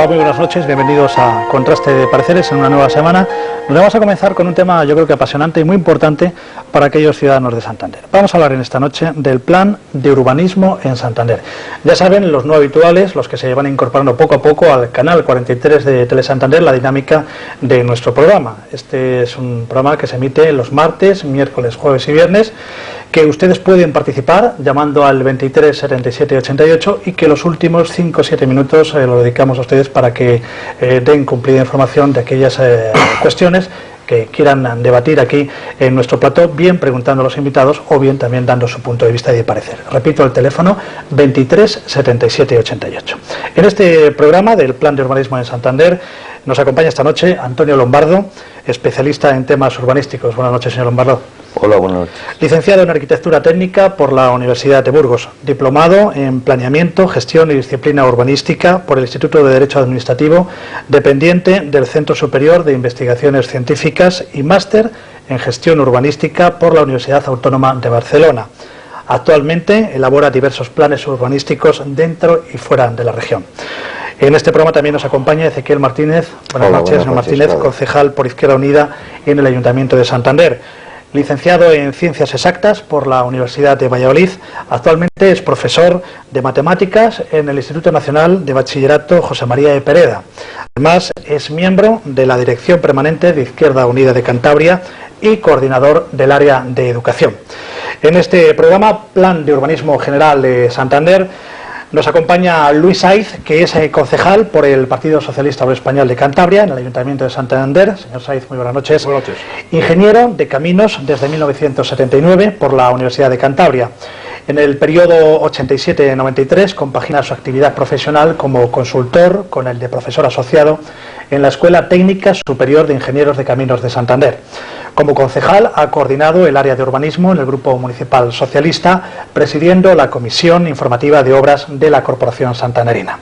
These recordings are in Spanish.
muy buenas noches, bienvenidos a Contraste de Pareceres en una nueva semana. Nos vamos a comenzar con un tema yo creo que apasionante y muy importante para aquellos ciudadanos de Santander. Vamos a hablar en esta noche del plan de urbanismo en Santander. Ya saben, los no habituales, los que se van incorporando poco a poco al canal 43 de Telesantander, la dinámica de nuestro programa. Este es un programa que se emite los martes, miércoles, jueves y viernes, que ustedes pueden participar llamando al 23 77 88 y que los últimos 5 o 7 minutos lo dedicamos a ustedes para que den cumplida información de aquellas cuestiones que quieran debatir aquí en nuestro plató, bien preguntando a los invitados o bien también dando su punto de vista y de parecer. Repito el teléfono 23 77 88. En este programa del Plan de Urbanismo en Santander nos acompaña esta noche Antonio Lombardo, especialista en temas urbanísticos. Buenas noches, señor Lombardo. Hola, buenas noches. Licenciado en Arquitectura Técnica por la Universidad de Burgos, diplomado en Planeamiento, Gestión y Disciplina Urbanística por el Instituto de Derecho Administrativo, dependiente del Centro Superior de Investigaciones Científicas y máster en Gestión Urbanística por la Universidad Autónoma de Barcelona. Actualmente elabora diversos planes urbanísticos dentro y fuera de la región. En este programa también nos acompaña Ezequiel Martínez. Buenas noches, señor Martínez, concejal por Izquierda Unida en el Ayuntamiento de Santander. Licenciado en Ciencias Exactas por la Universidad de Valladolid, actualmente es profesor de Matemáticas en el Instituto Nacional de Bachillerato José María de Pereda. Además, es miembro de la Dirección Permanente de Izquierda Unida de Cantabria y coordinador del área de Educación. En este programa, Plan de Urbanismo General de Santander, nos acompaña Luis Saiz, que es concejal por el Partido Socialista Obrero Español de Cantabria, en el Ayuntamiento de Santander. Señor Saiz, muy buenas noches. Buenas noches. Ingeniero de Caminos desde 1979 por la Universidad de Cantabria. En el periodo 87-93 compagina su actividad profesional como consultor con el de profesor asociado en la Escuela Técnica Superior de Ingenieros de Caminos de Santander. Como concejal ha coordinado el área de urbanismo en el Grupo Municipal Socialista, presidiendo la Comisión Informativa de Obras de la Corporación Santanderina.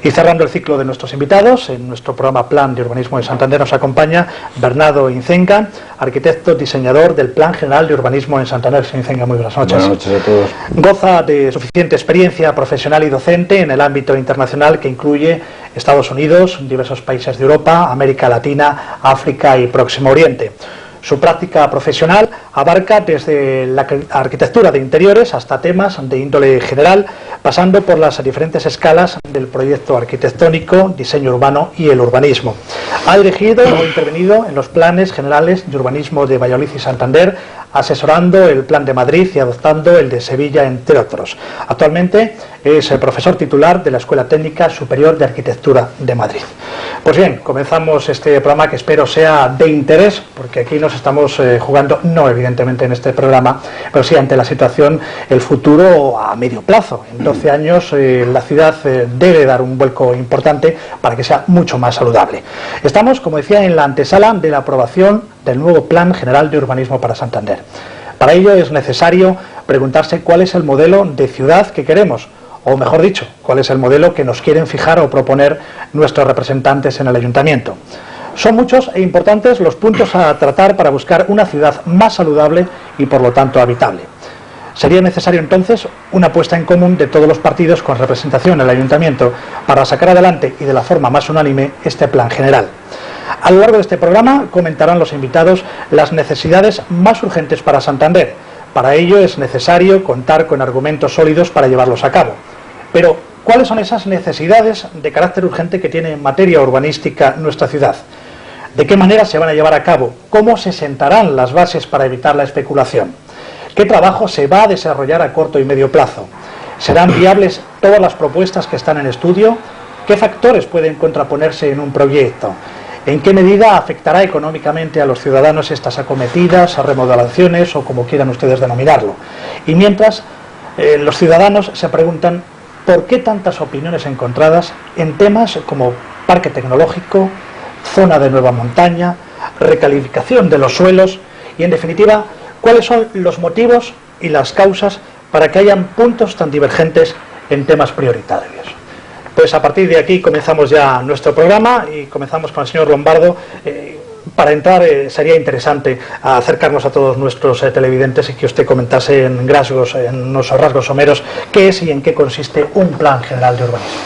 Y cerrando el ciclo de nuestros invitados, en nuestro programa Plan de Urbanismo de Santander nos acompaña Bernardo Incenga, arquitecto diseñador del Plan General de Urbanismo en Santander. Señor Incenga, muy buenas noches. Buenas noches a todos. Goza de suficiente experiencia profesional y docente en el ámbito internacional que incluye Estados Unidos, diversos países de Europa, América Latina, África y Próximo Oriente. Su práctica profesional abarca desde la arquitectura de interiores hasta temas de índole general, pasando por las diferentes escalas del proyecto arquitectónico, diseño urbano y el urbanismo. Ha dirigido o intervenido en los planes generales de urbanismo de Valladolid y Santander, asesorando el Plan de Madrid y adoptando el de Sevilla, entre otros. Actualmente es el profesor titular de la Escuela Técnica Superior de Arquitectura de Madrid. Pues bien, comenzamos este programa que espero sea de interés, porque aquí nos estamos jugando, no evidentemente en este programa, pero sí ante la situación, el futuro a medio plazo. En 12 años la ciudad debe dar un vuelco importante para que sea mucho más saludable. Estamos, como decía, en la antesala de la aprobación del nuevo Plan General de Urbanismo para Santander. Para ello es necesario preguntarse cuál es el modelo de ciudad que queremos, o mejor dicho, cuál es el modelo que nos quieren fijar o proponer nuestros representantes en el ayuntamiento. Son muchos e importantes los puntos a tratar para buscar una ciudad más saludable y por lo tanto habitable. Sería necesario entonces una puesta en común de todos los partidos con representación en el ayuntamiento para sacar adelante y de la forma más unánime este plan general. A lo largo de este programa comentarán los invitados las necesidades más urgentes para Santander. Para ello es necesario contar con argumentos sólidos para llevarlos a cabo. Pero, ¿cuáles son esas necesidades de carácter urgente que tiene en materia urbanística nuestra ciudad? ¿De qué manera se van a llevar a cabo? ¿Cómo se sentarán las bases para evitar la especulación? ¿Qué trabajo se va a desarrollar a corto y medio plazo? ¿Serán viables todas las propuestas que están en estudio? ¿Qué factores pueden contraponerse en un proyecto? ¿En qué medida afectará económicamente a los ciudadanos estas acometidas, remodelaciones o como quieran ustedes denominarlo? Y mientras, los ciudadanos se preguntan ¿por qué tantas opiniones encontradas en temas como parque tecnológico, zona de nueva montaña, recalificación de los suelos y, en definitiva, cuáles son los motivos y las causas para que hayan puntos tan divergentes en temas prioritarios? Pues a partir de aquí comenzamos ya nuestro programa y comenzamos con el señor Lombardo. Para entrar sería interesante acercarnos a todos nuestros televidentes y que usted comentase en unos rasgos someros qué es y en qué consiste un plan general de urbanismo.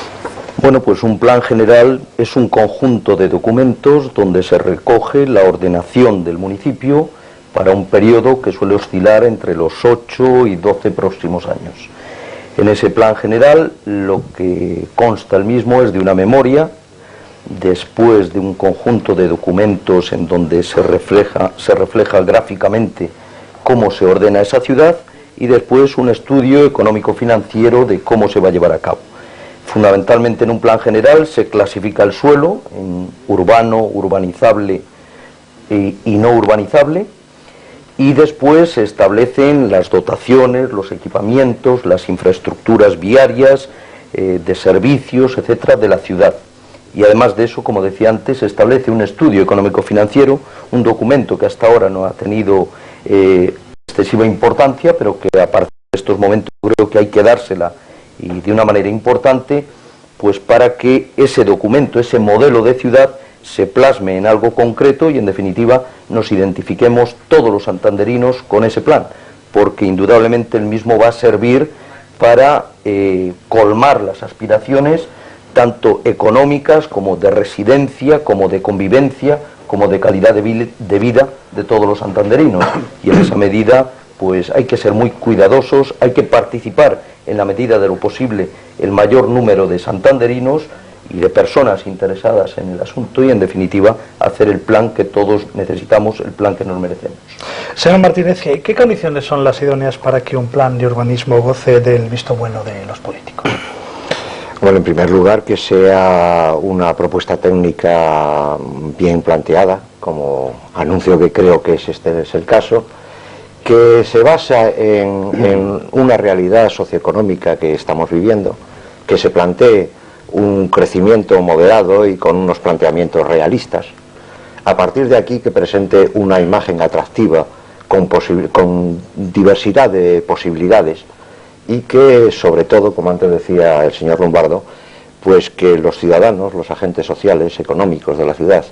Bueno, pues un plan general es un conjunto de documentos donde se recoge la ordenación del municipio para un periodo que suele oscilar entre los 8 y 12 próximos años. En ese plan general lo que consta el mismo es de una memoria, después de un conjunto de documentos en donde se refleja gráficamente cómo se ordena esa ciudad, y después un estudio económico-financiero de cómo se va a llevar a cabo. Fundamentalmente en un plan general se clasifica el suelo en urbano, urbanizable y no urbanizable, y después se establecen las dotaciones, los equipamientos, las infraestructuras viarias, de servicios, etcétera, de la ciudad. Y además de eso, como decía antes, se establece un estudio económico-financiero, un documento que hasta ahora no ha tenido excesiva importancia, pero que a partir de estos momentos creo que hay que dársela, y de una manera importante, pues para que ese documento, ese modelo de ciudad, se plasme en algo concreto y en definitiva nos identifiquemos todos los santanderinos con ese plan, porque indudablemente el mismo va a servir para colmar las aspiraciones tanto económicas como de residencia, como de convivencia, como de calidad de vida de todos los santanderinos. Y en esa medida pues hay que ser muy cuidadosos, hay que participar en la medida de lo posible el mayor número de santanderinos y de personas interesadas en el asunto, y en definitiva hacer el plan que todos necesitamos, el plan que nos merecemos. Señor Martínez, ¿qué condiciones son las idóneas para que un plan de urbanismo goce del visto bueno de los políticos? Bueno, en primer lugar, que sea una propuesta técnica bien planteada, como anuncio que creo que este es el caso, que se basa en una realidad socioeconómica que estamos viviendo, que se plantee un crecimiento moderado y con unos planteamientos realistas. A partir de aquí, que presente una imagen atractiva con diversidad de posibilidades, y que, sobre todo, como antes decía el señor Lombardo, pues que los ciudadanos, los agentes sociales, económicos de la ciudad,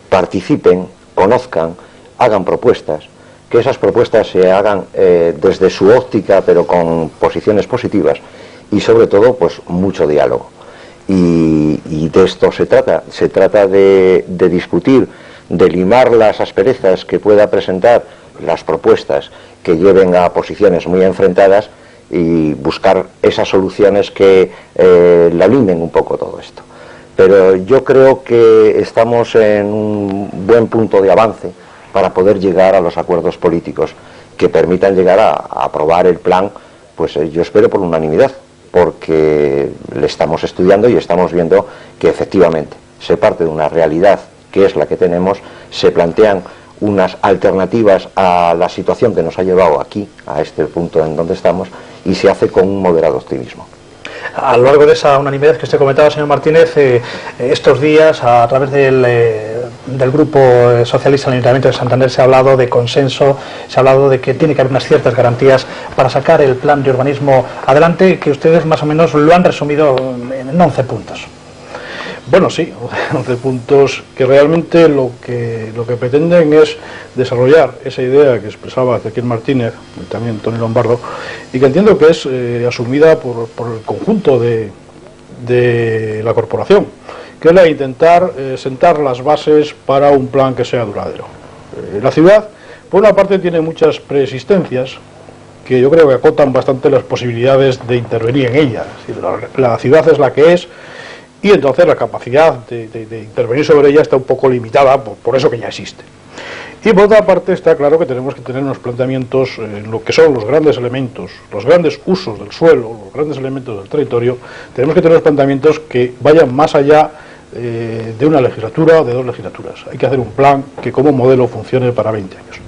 participen, conozcan, hagan propuestas, que esas propuestas se hagan desde su óptica, pero con posiciones positivas, y sobre todo, pues mucho diálogo. Y de esto se trata de discutir, de limar las asperezas que pueda presentar las propuestas que lleven a posiciones muy enfrentadas, y buscar esas soluciones que la limen un poco todo esto. Pero yo creo que estamos en un buen punto de avance para poder llegar a los acuerdos políticos que permitan llegar a aprobar el plan, pues yo espero por unanimidad, porque le estamos estudiando y estamos viendo que efectivamente se parte de una realidad que es la que tenemos, se plantean unas alternativas a la situación que nos ha llevado aquí, a este punto en donde estamos, y se hace con un moderado optimismo. A lo largo de esa unanimidad que usted comentaba, señor Martínez, estos días, a través del Grupo Socialista en el Ayuntamiento de Santander, se ha hablado de consenso, se ha hablado de que tiene que haber unas ciertas garantías para sacar el plan de urbanismo adelante, que ustedes más o menos lo han resumido en 11 puntos. Bueno, sí, 11 puntos que realmente lo que pretenden es desarrollar esa idea que expresaba Ezequiel Martínez y también Tony Lombardo, y que entiendo que es asumida por el conjunto de la corporación, que es la de intentar sentar las bases para un plan que sea duradero. La ciudad, por una parte, tiene muchas preexistencias que yo creo que acotan bastante las posibilidades de intervenir en ella. Es decir, la ciudad es la que es, y entonces la capacidad de intervenir sobre ella está un poco limitada por eso que ya existe. Y por otra parte está claro que tenemos que tener unos planteamientos en lo que son los grandes elementos, los grandes usos del suelo, los grandes elementos del territorio. Tenemos que tener unos planteamientos que vayan más allá de una legislatura o de 2 legislaturas. Hay que hacer un plan que como modelo funcione para 20 años.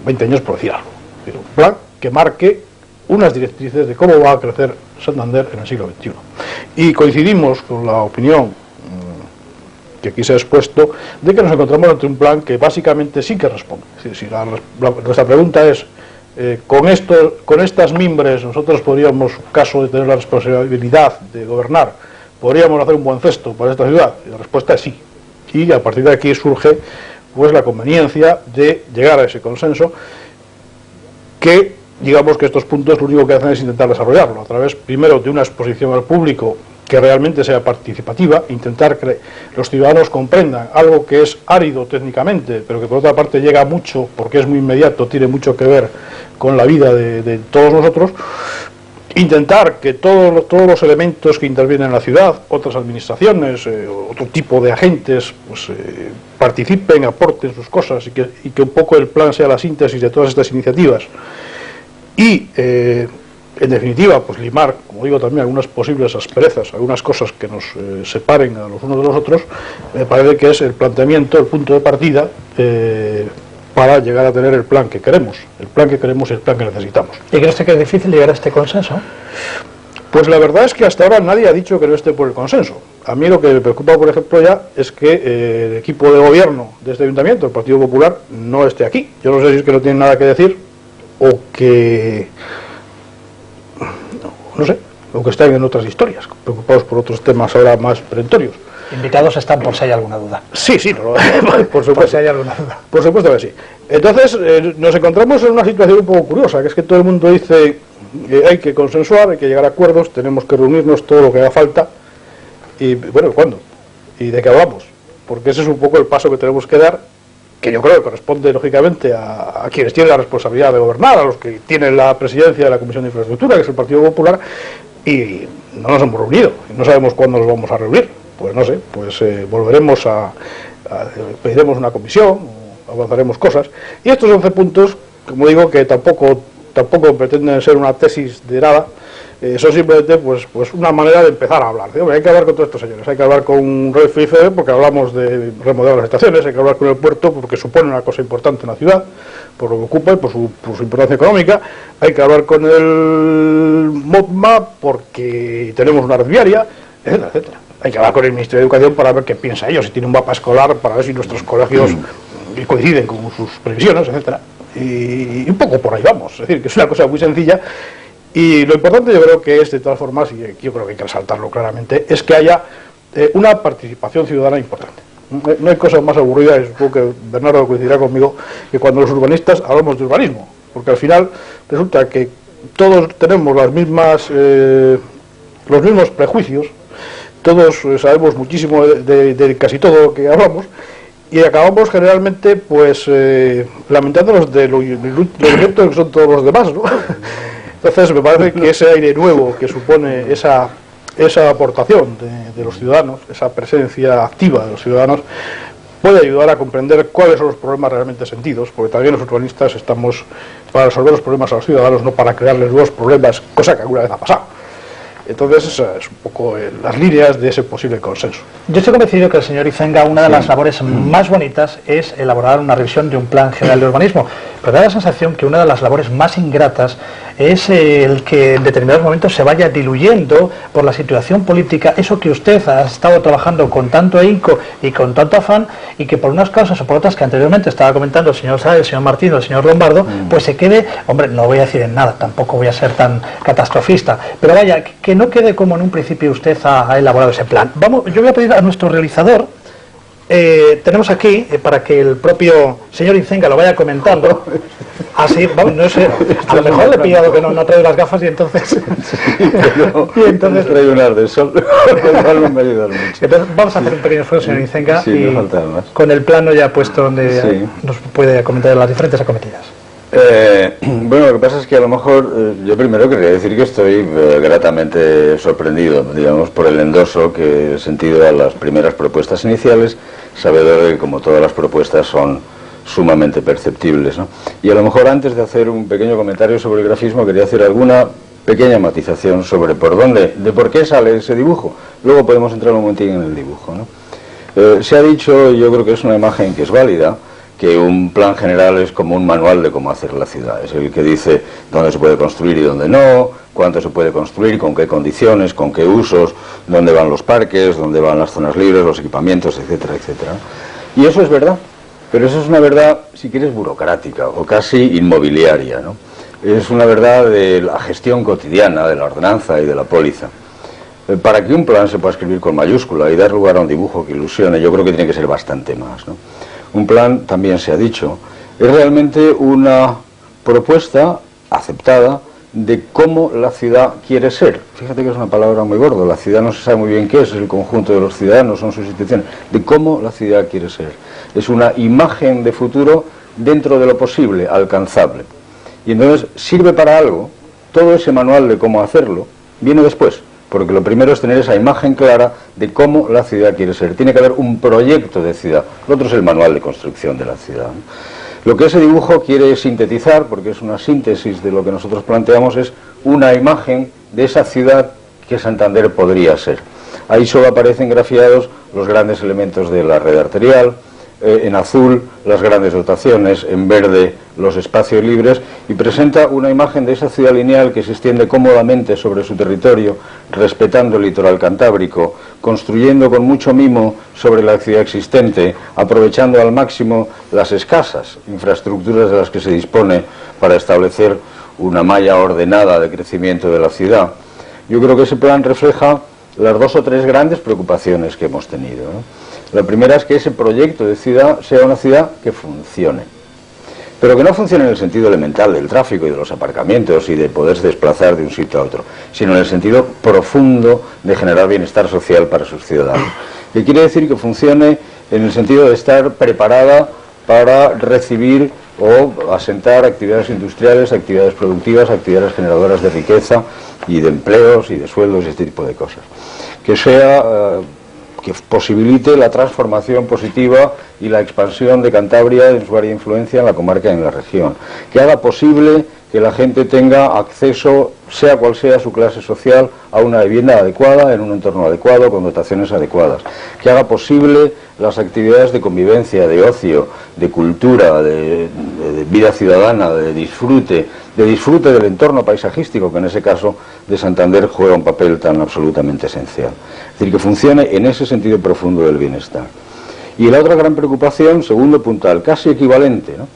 20 años por decir algo. Un plan que marque unas directrices de cómo va a crecer Santander en el siglo XXI. Y coincidimos con la opinión que aquí se ha expuesto, de que nos encontramos ante un plan que básicamente sí que responde. Si nuestra pregunta es, con estas mimbres nosotros podríamos, caso de tener la responsabilidad de gobernar, ¿podríamos hacer un buen cesto para esta ciudad? Y la respuesta es sí. Y a partir de aquí surge pues la conveniencia de llegar a ese consenso, que digamos que estos puntos lo único que hacen es intentar desarrollarlo a través, primero, de una exposición al público que realmente sea participativa, intentar que los ciudadanos comprendan algo que es árido técnicamente, pero que por otra parte llega mucho, porque es muy inmediato, tiene mucho que ver con la vida de todos nosotros. Intentar que todos los elementos que intervienen en la ciudad, otras administraciones, otro tipo de agentes, pues participen, aporten sus cosas y que un poco el plan sea la síntesis de todas estas iniciativas. Y, en definitiva, pues limar, como digo, también algunas posibles asperezas, algunas cosas que nos separen a los unos de los otros, me parece que es el planteamiento, el punto de partida para llegar a tener el plan que queremos. El plan que queremos y el plan que necesitamos. ¿Y cree usted que es difícil llegar a este consenso? Pues la verdad es que hasta ahora nadie ha dicho que no esté por el consenso. A mí lo que me preocupa, por ejemplo, ya es que el equipo de gobierno de este ayuntamiento, el Partido Popular, no esté aquí. Yo no sé si es que no tienen nada que decir o que... no sé, o que están en otras historias, preocupados por otros temas ahora más perentorios. Invitados están por si hay alguna duda. Sí, no, por supuesto. Por si hay alguna duda. Por supuesto que sí. Entonces, nos encontramos en una situación un poco curiosa, que es que todo el mundo dice que hay que consensuar, hay que llegar a acuerdos, tenemos que reunirnos todo lo que haga falta. Y bueno, ¿cuándo? ¿Y de qué hablamos? Porque ese es un poco el paso que tenemos que dar, que yo creo que corresponde lógicamente a quienes tienen la responsabilidad de gobernar, a los que tienen la presidencia de la Comisión de Infraestructura, que es el Partido Popular, y no nos hemos reunido, no sabemos cuándo nos vamos a reunir. Pues no sé, pues volveremos pediremos una comisión, avanzaremos cosas, y estos 11 puntos, como digo, que tampoco pretenden ser una tesis de nada, son simplemente pues una manera de empezar a hablar. Hay que hablar con todos estos señores, hay que hablar con Renfe porque hablamos de remodelar las estaciones, hay que hablar con el puerto porque supone una cosa importante en la ciudad, por lo que ocupa y por su importancia económica, hay que hablar con el MOPMA porque tenemos una red viaria, etcétera, etcétera. Hay que hablar con el Ministerio de Educación para ver qué piensa ellos, si tiene un mapa escolar, para ver si nuestros colegios coinciden con sus previsiones, etcétera. Y un poco por ahí vamos, es decir, que es una cosa muy sencilla. Y lo importante, yo creo que es, de todas formas, y yo creo que hay que resaltarlo claramente, es que haya una participación ciudadana importante. No hay cosa más aburrida, y supongo que Bernardo coincidirá conmigo, que cuando los urbanistas hablamos de urbanismo, porque al final resulta que todos tenemos los mismos prejuicios, todos sabemos muchísimo de casi todo lo que hablamos, y acabamos generalmente pues lamentándonos de lo violentos que son todos los demás, ¿no? Entonces me parece que ese aire nuevo que supone esa aportación de los ciudadanos, esa presencia activa de los ciudadanos, puede ayudar a comprender cuáles son los problemas realmente sentidos, porque también los urbanistas estamos para resolver los problemas a los ciudadanos, no para crearles nuevos problemas, cosa que alguna vez ha pasado. Entonces, esas es un poco las líneas de ese posible consenso. Yo estoy convencido que el señor Izenga, una de las labores más bonitas es elaborar una revisión de un plan general de urbanismo, pero da la sensación que una de las labores más ingratas es el que en determinados momentos se vaya diluyendo por la situación política, eso que usted ha estado trabajando con tanto ahínco y con tanto afán, y que por unas causas o por otras que anteriormente estaba comentando el señor Sáez, el señor Martín o el señor Lombardo, pues se quede, hombre, no voy a decir en nada, tampoco voy a ser tan catastrofista, pero vaya, que no quede como en un principio usted ha elaborado ese plan. Vamos, yo voy a pedir a nuestro realizador, tenemos aquí, para que el propio señor Izenga lo vaya comentando, así, vamos, no sé, a lo mejor le he pillado que no traigo las gafas y entonces... Sí, y entonces traigo unas de sol, me ayudan mucho. Entonces vamos a hacer un pequeño esfuerzo, señor Izenga, sí, y con el plano ya puesto donde nos puede comentar las diferentes acometidas. Bueno, lo que pasa es que a lo mejor yo primero querría decir que estoy gratamente sorprendido, digamos, por el endoso que he sentido a las primeras propuestas iniciales, sabedor de que como todas las propuestas son sumamente perceptibles, ¿no? Y a lo mejor antes de hacer un pequeño comentario sobre el grafismo quería hacer alguna pequeña matización sobre por qué sale ese dibujo. Luego podemos entrar un momentín en el dibujo, ¿no? Se ha dicho, y yo creo que es una imagen que es válida, que un plan general es como un manual de cómo hacer la ciudad, es el que dice dónde se puede construir y dónde no, cuánto se puede construir, con qué condiciones, con qué usos, dónde van los parques, dónde van las zonas libres, los equipamientos, etcétera, etcétera. Y eso es verdad, pero eso es una verdad, si quieres, burocrática o casi inmobiliaria, ¿no? Es una verdad de la gestión cotidiana, de la ordenanza y de la póliza. Para que un plan se pueda escribir con mayúscula y dar lugar a un dibujo que ilusione, yo creo que tiene que ser bastante más, ¿no? Un plan, también se ha dicho, es realmente una propuesta aceptada de cómo la ciudad quiere ser. Fíjate que es una palabra muy gorda, la ciudad no se sabe muy bien qué es el conjunto de los ciudadanos, son sus instituciones, de cómo la ciudad quiere ser. Es una imagen de futuro dentro de lo posible, alcanzable. Y entonces sirve para algo, todo ese manual de cómo hacerlo viene después, porque lo primero es tener esa imagen clara de cómo la ciudad quiere ser. Tiene que haber un proyecto de ciudad, lo otro es el manual de construcción de la ciudad, ¿no? Lo que ese dibujo quiere sintetizar, porque es una síntesis de lo que nosotros planteamos, es una imagen de esa ciudad que Santander podría ser. Ahí solo aparecen grafiados los grandes elementos de la red arterial, en azul las grandes dotaciones, en verde los espacios libres, y presenta una imagen de esa ciudad lineal que se extiende cómodamente sobre su territorio, respetando el litoral cantábrico, construyendo con mucho mimo sobre la ciudad existente, aprovechando al máximo las escasas infraestructuras de las que se dispone para establecer una malla ordenada de crecimiento de la ciudad. Yo creo que ese plan refleja las dos o tres grandes preocupaciones que hemos tenido, ¿no? La primera es que ese proyecto de ciudad sea una ciudad que funcione, pero que no funcione en el sentido elemental del tráfico y de los aparcamientos y de poderse desplazar de un sitio a otro, sino en el sentido profundo de generar bienestar social para sus ciudadanos. Que quiere decir que funcione en el sentido de estar preparada para recibir o asentar actividades industriales, actividades productivas, actividades generadoras de riqueza y de empleos y de sueldos y este tipo de cosas. Que sea... que posibilite la transformación positiva y la expansión de Cantabria en su área de influencia en la comarca y en la región, que haga posible que la gente tenga acceso, sea cual sea su clase social, a una vivienda adecuada, en un entorno adecuado, con dotaciones adecuadas, que haga posible las actividades de convivencia, de ocio, de cultura, de vida ciudadana, de disfrute del entorno paisajístico, que en ese caso de Santander juega un papel tan absolutamente esencial. Es decir, que funcione en ese sentido profundo del bienestar. Y la otra gran preocupación, segundo puntal, casi equivalente, ¿no?,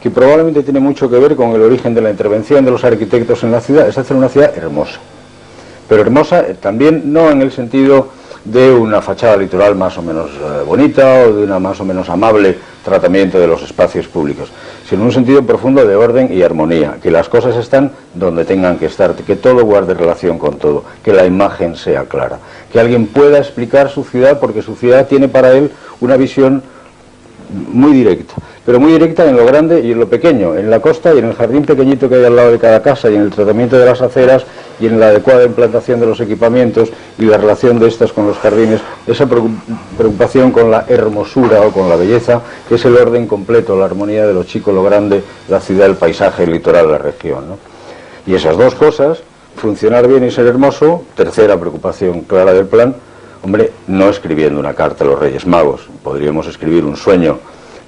que probablemente tiene mucho que ver con el origen de la intervención de los arquitectos en la ciudad, es hacer una ciudad hermosa. Pero hermosa también no en el sentido de una fachada litoral más o menos bonita o de una más o menos amable tratamiento de los espacios públicos, sino en un sentido profundo de orden y armonía, que las cosas están donde tengan que estar, que todo guarde relación con todo, que la imagen sea clara, que alguien pueda explicar su ciudad porque su ciudad tiene para él una visión muy directa, pero muy directa en lo grande y en lo pequeño, en la costa y en el jardín pequeñito que hay al lado de cada casa y en el tratamiento de las aceras y en la adecuada implantación de los equipamientos y la relación de estas con los jardines, esa preocupación con la hermosura o con la belleza, que es el orden completo, la armonía de lo chico, lo grande, la ciudad, el paisaje, el litoral, la región, ¿no? Y esas dos cosas, funcionar bien y ser hermoso, tercera preocupación clara del plan. Hombre, no escribiendo una carta a los Reyes Magos, podríamos escribir un sueño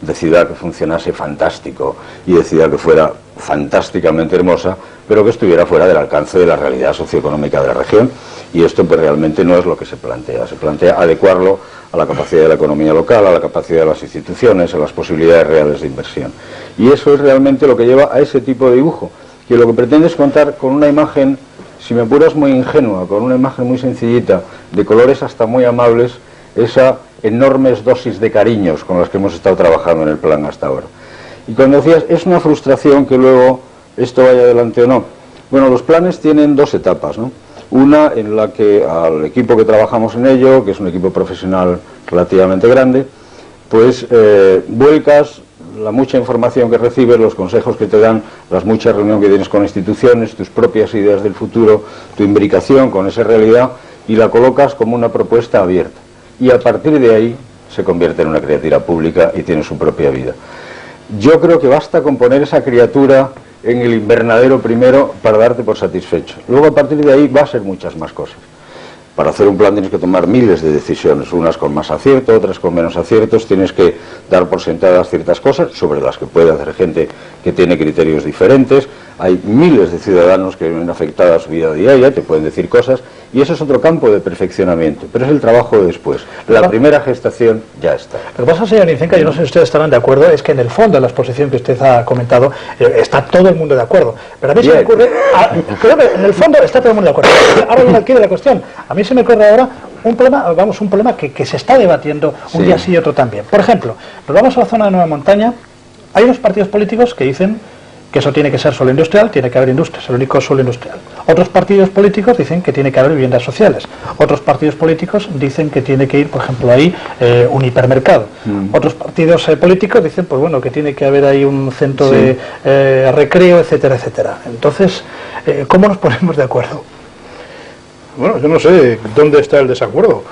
de ciudad que funcionase fantástico y de ciudad que fuera fantásticamente hermosa, pero que estuviera fuera del alcance de la realidad socioeconómica de la región, y esto pues realmente no es lo que se plantea adecuarlo a la capacidad de la economía local, a la capacidad de las instituciones, a las posibilidades reales de inversión. Y eso es realmente lo que lleva a ese tipo de dibujo, que lo que pretende es contar con una imagen, si me apuras, muy ingenua, con una imagen muy sencillita, de colores hasta muy amables, esa enormes dosis de cariños con las que hemos estado trabajando en el plan hasta ahora. Y cuando decías, es una frustración que luego esto vaya adelante o no. Bueno, los planes tienen dos etapas, ¿no? Una en la que al equipo que trabajamos en ello, que es un equipo profesional relativamente grande, pues vuelcas la mucha información que recibes, los consejos que te dan, las muchas reuniones que tienes con instituciones, tus propias ideas del futuro, tu imbricación con esa realidad, y la colocas como una propuesta abierta. Y a partir de ahí se convierte en una criatura pública y tiene su propia vida. Yo creo que basta con poner esa criatura en el invernadero primero para darte por satisfecho. Luego a partir de ahí va a ser muchas más cosas. Para hacer un plan tienes que tomar miles de decisiones, unas con más acierto, otras con menos aciertos, tienes que dar por sentadas ciertas cosas sobre las que puede hacer gente que tiene criterios diferentes. Hay miles de ciudadanos que ven afectada su vida diaria, te pueden decir cosas, y eso es otro campo de perfeccionamiento, pero es el trabajo de después. La primera gestación ya está. Lo que pasa, señor Incenca, yo no sé si ustedes estarán de acuerdo, es que en el fondo de la exposición que usted ha comentado está todo el mundo de acuerdo, pero a mí se me ocurre, creo que en el fondo está todo el mundo de acuerdo. Ahora viene aquí de la cuestión, a mí se me ocurre ahora un problema que se está debatiendo un día sí y otro también. Por ejemplo, nos vamos a la zona de Nueva Montaña, hay unos partidos políticos que dicen que eso tiene que ser suelo industrial, tiene que haber industria, es el único suelo industrial. Otros partidos políticos dicen que tiene que haber viviendas sociales. Otros partidos políticos dicen que tiene que ir, por ejemplo, ahí un hipermercado. Otros partidos políticos dicen, pues bueno, que tiene que haber ahí un centro de recreo, etcétera, etcétera. Entonces, ¿cómo nos ponemos de acuerdo? Bueno, yo no sé dónde está el desacuerdo.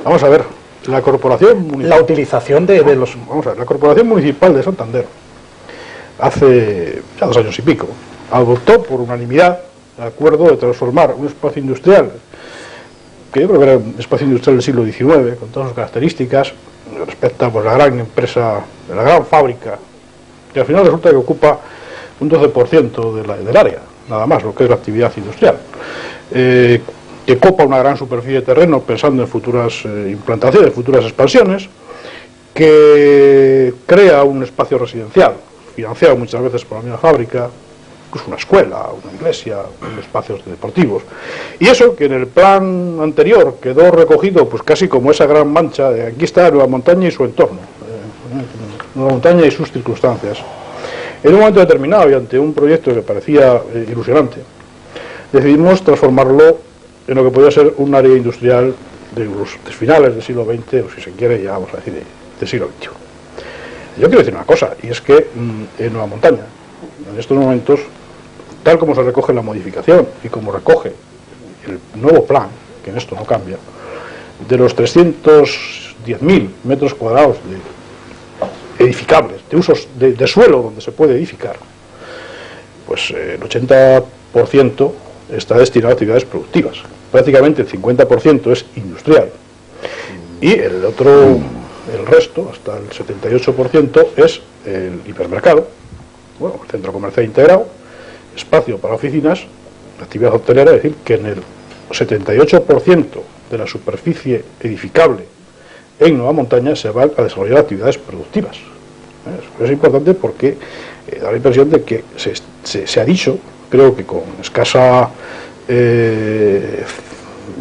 Vamos a ver, la corporación municipal... La utilización de los... Vamos a ver, la Corporación Municipal de Santander, hace ya 2 años y pico, adoptó por unanimidad el acuerdo de transformar un espacio industrial, que yo creo que era un espacio industrial del siglo XIX, con todas sus características, respecto a pues, la gran empresa, la gran fábrica, que al final resulta que ocupa un 12% del área, nada más, lo que es la actividad industrial, que copa una gran superficie de terreno pensando en futuras implantaciones, futuras expansiones, que crea un espacio residencial, financiado muchas veces por la misma fábrica, pues una escuela, una iglesia, espacios deportivos. Y eso que en el plan anterior quedó recogido pues casi como esa gran mancha de aquí está Nueva Montaña y su entorno, Nueva Montaña y sus circunstancias. En un momento determinado y ante un proyecto que parecía ilusionante, decidimos transformarlo en lo que podía ser un área industrial de los finales del siglo XX, o si se quiere ya vamos a decir del siglo XXI. Yo quiero decir una cosa, y es que en Nueva Montaña, en estos momentos, tal como se recoge la modificación y como recoge el nuevo plan, que en esto no cambia, de los 310.000 metros cuadrados de edificables, de usos de suelo donde se puede edificar, pues el 80% está destinado a actividades productivas. Prácticamente el 50% es industrial. Y el resto, hasta el 78%, es el hipermercado, bueno, el centro comercial integrado, espacio para oficinas, actividad hotelera, es decir, que en el 78% de la superficie edificable en Nueva Montaña se van a desarrollar actividades productivas. Es importante porque da la impresión de que se ha dicho, creo que con escasa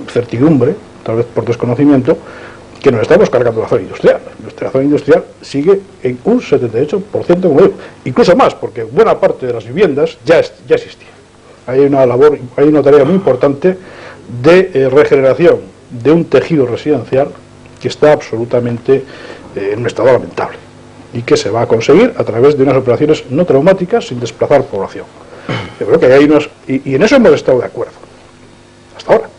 certidumbre, tal vez por desconocimiento, que nos estamos cargando la zona industrial. Nuestra zona industrial sigue en un 78%, como digo, incluso más, porque buena parte de las viviendas ya existían. Hay una tarea muy importante de regeneración de un tejido residencial que está absolutamente en un estado lamentable y que se va a conseguir a través de unas operaciones no traumáticas sin desplazar población. Yo creo que hay unos... Y en eso hemos estado de acuerdo, hasta ahora.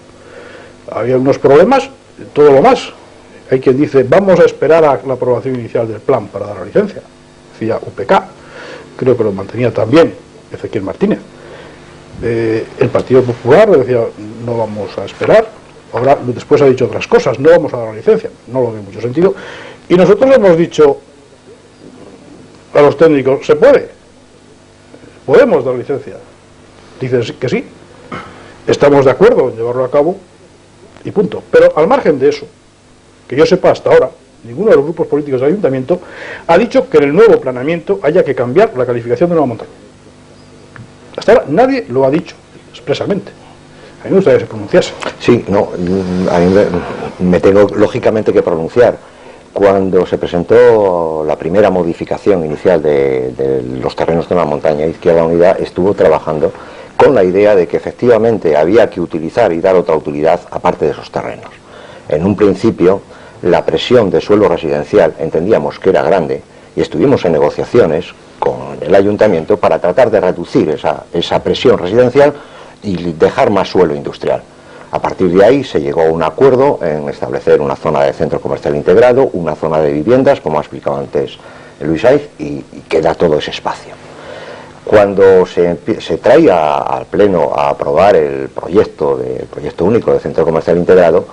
Había unos problemas, todo lo más. Hay quien dice, vamos a esperar a la aprobación inicial del plan para dar la licencia. Decía UPK, creo que lo mantenía también Ezequiel Martínez. El Partido Popular decía, no vamos a esperar. Ahora, después ha dicho otras cosas, no vamos a dar la licencia. No lo veo en mucho sentido. Y nosotros hemos dicho a los técnicos, se puede. Podemos dar licencia. Dicen que sí. Estamos de acuerdo en llevarlo a cabo y punto. Pero al margen de eso, que yo sepa hasta ahora, ninguno de los grupos políticos del ayuntamiento ha dicho que en el nuevo planeamiento haya que cambiar la calificación de Nueva Montaña. Hasta ahora nadie lo ha dicho expresamente. A mí me gustaría que se pronunciase. Sí, no, a mí me tengo lógicamente que pronunciar. Cuando se presentó la primera modificación inicial de los terrenos de Nueva Montaña, Izquierda Unida estuvo trabajando con la idea de que efectivamente había que utilizar y dar otra utilidad aparte de esos terrenos. En un principio, la presión de suelo residencial entendíamos que era grande y estuvimos en negociaciones con el ayuntamiento para tratar de reducir esa presión residencial y dejar más suelo industrial. A partir de ahí se llegó a un acuerdo en establecer una zona de centro comercial integrado, una zona de viviendas, como ha explicado antes Luis Aiz, y queda todo ese espacio. Cuando se trae al Pleno a aprobar el proyecto único de centro comercial integrado,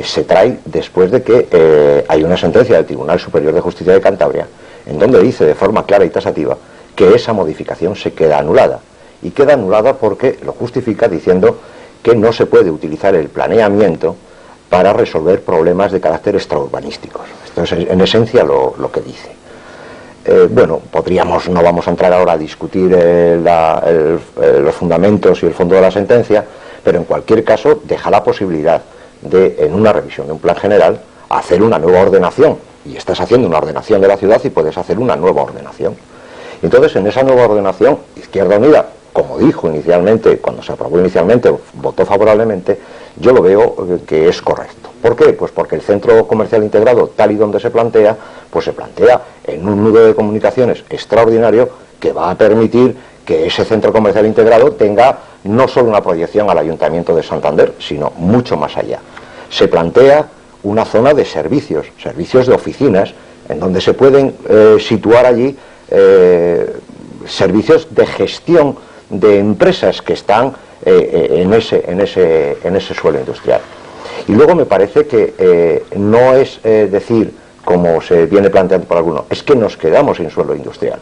se trae después de que hay una sentencia del Tribunal Superior de Justicia de Cantabria, en donde dice de forma clara y tasativa que esa modificación se queda anulada. Y queda anulada porque lo justifica diciendo que no se puede utilizar el planeamiento para resolver problemas de carácter extraurbanísticos. Esto es en esencia lo que dice. Bueno, no vamos a entrar ahora a discutir los fundamentos y el fondo de la sentencia, pero en cualquier caso deja la posibilidad de, en una revisión de un plan general, hacer una nueva ordenación. Y estás haciendo una ordenación de la ciudad y puedes hacer una nueva ordenación. Entonces, en esa nueva ordenación, Izquierda Unida, como dijo inicialmente, cuando se aprobó inicialmente, votó favorablemente, yo lo veo que es correcto. ¿Por qué? Pues porque el centro comercial integrado, tal y donde se plantea, pues se plantea en un nudo de comunicaciones extraordinario que va a permitir que ese centro comercial integrado tenga no solo una proyección al Ayuntamiento de Santander, sino mucho más allá. Se plantea una zona de servicios de oficinas, en donde se pueden situar allí servicios de gestión de empresas que están en ese suelo industrial. Y luego me parece que no es decir, como se viene planteando por algunos, es que nos quedamos sin suelo industrial.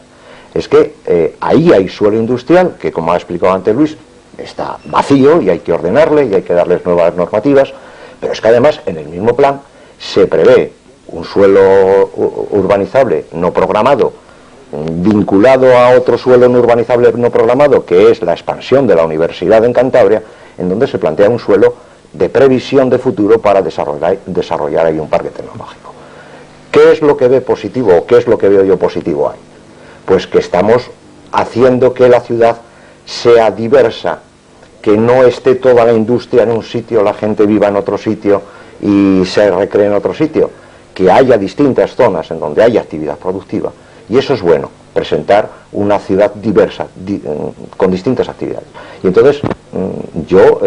Es que ahí hay suelo industrial que, como ha explicado antes Luis, está vacío y hay que ordenarle y hay que darles nuevas normativas, pero es que además en el mismo plan se prevé un suelo urbanizable no programado vinculado a otro suelo no urbanizable no programado, que es la expansión de la universidad en Cantabria, en donde se plantea un suelo de previsión de futuro para desarrollar ahí un parque tecnológico. ¿Qué es lo que ve positivo o qué es lo que veo yo positivo ahí? Pues que estamos haciendo que la ciudad sea diversa, que no esté toda la industria en un sitio, la gente viva en otro sitio y se recree en otro sitio, que haya distintas zonas en donde haya actividad productiva. Y eso es bueno, presentar una ciudad diversa, con distintas actividades. Y entonces yo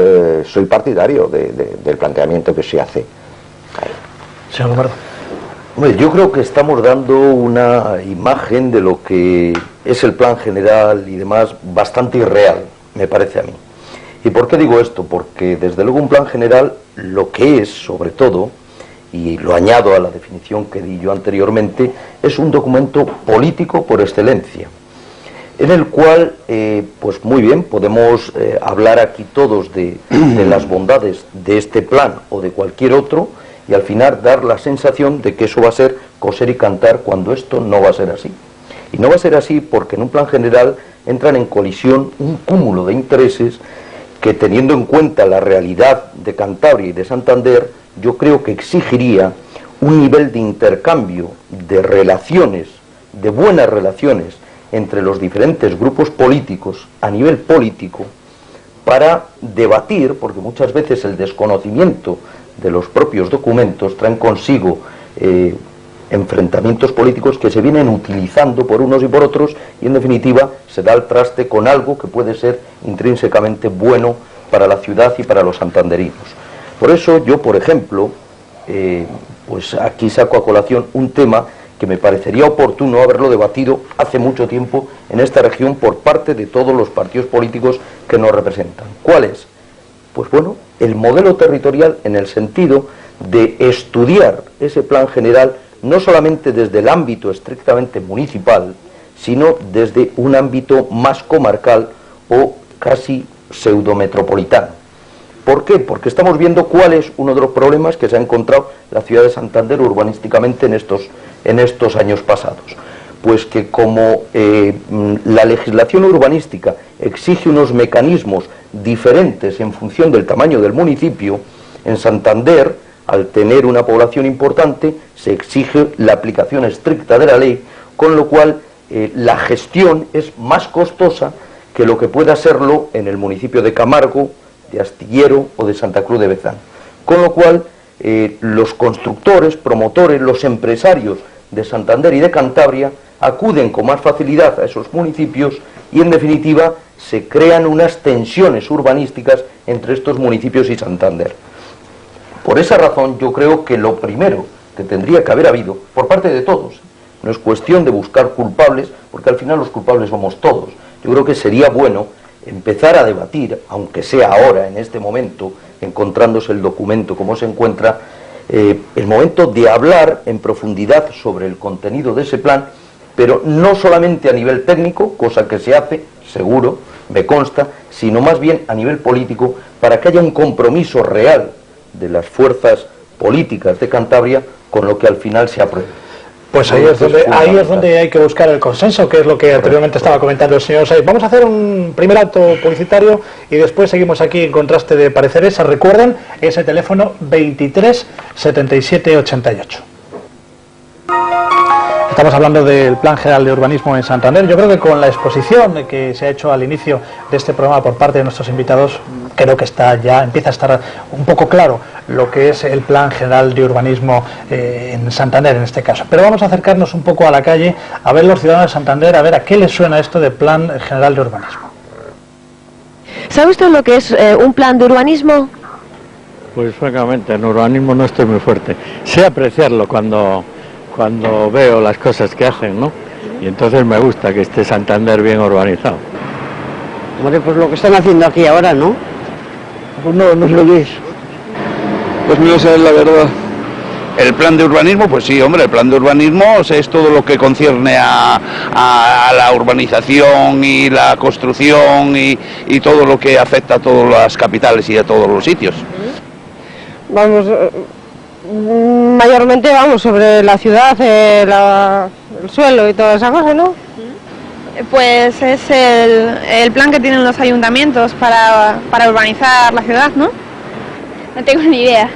soy partidario del planteamiento que se hace ahí. Señor Lombardo. Hombre, yo creo que estamos dando una imagen de lo que es el plan general y demás bastante irreal, me parece a mí. ¿Y por qué digo esto? Porque desde luego un plan general lo que es, sobre todo, y lo añado a la definición que di yo anteriormente, es un documento político por excelencia, en el cual, pues muy bien, podemos hablar aquí todos de las bondades de este plan o de cualquier otro, y al final dar la sensación de que eso va a ser coser y cantar, cuando esto no va a ser así. Y no va a ser así porque en un plan general entran en colisión un cúmulo de intereses que, teniendo en cuenta la realidad de Cantabria y de Santander, yo creo que exigiría un nivel de intercambio, de relaciones, de buenas relaciones entre los diferentes grupos políticos a nivel político, para debatir, porque muchas veces el desconocimiento de los propios documentos traen consigo enfrentamientos políticos que se vienen utilizando por unos y por otros, y en definitiva se da al traste con algo que puede ser intrínsecamente bueno para la ciudad y para los santanderinos. Por eso yo, por ejemplo, pues aquí saco a colación un tema que me parecería oportuno haberlo debatido hace mucho tiempo en esta región por parte de todos los partidos políticos que nos representan. ¿Cuál es? Pues bueno, el modelo territorial, en el sentido de estudiar ese plan general no solamente desde el ámbito estrictamente municipal, sino desde un ámbito más comarcal o casi pseudometropolitano. ¿Por qué? Porque estamos viendo cuál es uno de los problemas que se ha encontrado la ciudad de Santander urbanísticamente en estos años pasados. Pues que como la legislación urbanística exige unos mecanismos diferentes en función del tamaño del municipio, en Santander, al tener una población importante, se exige la aplicación estricta de la ley, con lo cual la gestión es más costosa que lo que pueda serlo en el municipio de Camargo, de Astillero o de Santa Cruz de Bezán. Con lo cual, los constructores, promotores, los empresarios de Santander y de Cantabria acuden con más facilidad a esos municipios y, en definitiva, se crean unas tensiones urbanísticas entre estos municipios y Santander. Por esa razón, yo creo que lo primero que tendría que haber habido, por parte de todos, no es cuestión de buscar culpables, porque al final los culpables somos todos. Yo creo que sería bueno empezar a debatir, aunque sea ahora, en este momento, encontrándose el documento como se encuentra, el momento de hablar en profundidad sobre el contenido de ese plan, pero no solamente a nivel técnico, cosa que se hace, seguro, me consta, sino más bien a nivel político, para que haya un compromiso real de las fuerzas políticas de Cantabria con lo que al final se apruebe. Pues ahí es donde hay que buscar el consenso, que es lo que anteriormente estaba comentando el señor Saiz. Vamos a hacer un primer acto publicitario y después seguimos aquí en contraste de pareceres. Recuerden ese teléfono 23 77 88. Estamos hablando del Plan General de Urbanismo en Santander. Yo creo que con la exposición que se ha hecho al inicio de este programa por parte de nuestros invitados, creo que empieza a estar un poco claro lo que es el Plan General de Urbanismo en Santander en este caso. Pero vamos a acercarnos un poco a la calle, a ver los ciudadanos de Santander, a ver a qué les suena esto de Plan General de Urbanismo. ¿Sabe usted lo que es un plan de urbanismo? Pues francamente, en urbanismo no estoy muy fuerte. Sé apreciarlo cuando veo las cosas que hacen, ¿no? Y entonces me gusta que esté Santander bien urbanizado. Hombre, pues lo que están haciendo aquí ahora, ¿no? Pues no sé lo que es. Pues no sé la verdad. El plan de urbanismo, pues sí, hombre, el plan de urbanismo es todo lo que concierne a la urbanización y la construcción y todo lo que afecta a todas las capitales y a todos los sitios. Vamos, mayormente vamos sobre la ciudad, el suelo y toda esa cosa, ¿no? Pues es el plan que tienen los ayuntamientos para urbanizar la ciudad, ¿no? No tengo ni idea.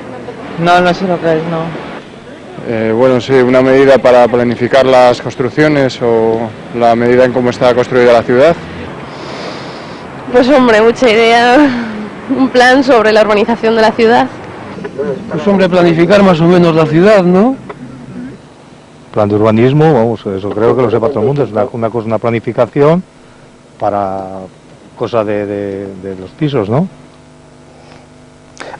No sé lo que es, no. Bueno, sí, una medida para planificar las construcciones o la medida en cómo está construida la ciudad. Pues hombre, mucha idea. Un plan sobre la urbanización de la ciudad. Pues hombre, planificar más o menos la ciudad, ¿no? Plan de urbanismo, vamos, eso creo que lo sepa todo el mundo, es una planificación para cosa de los pisos, ¿no?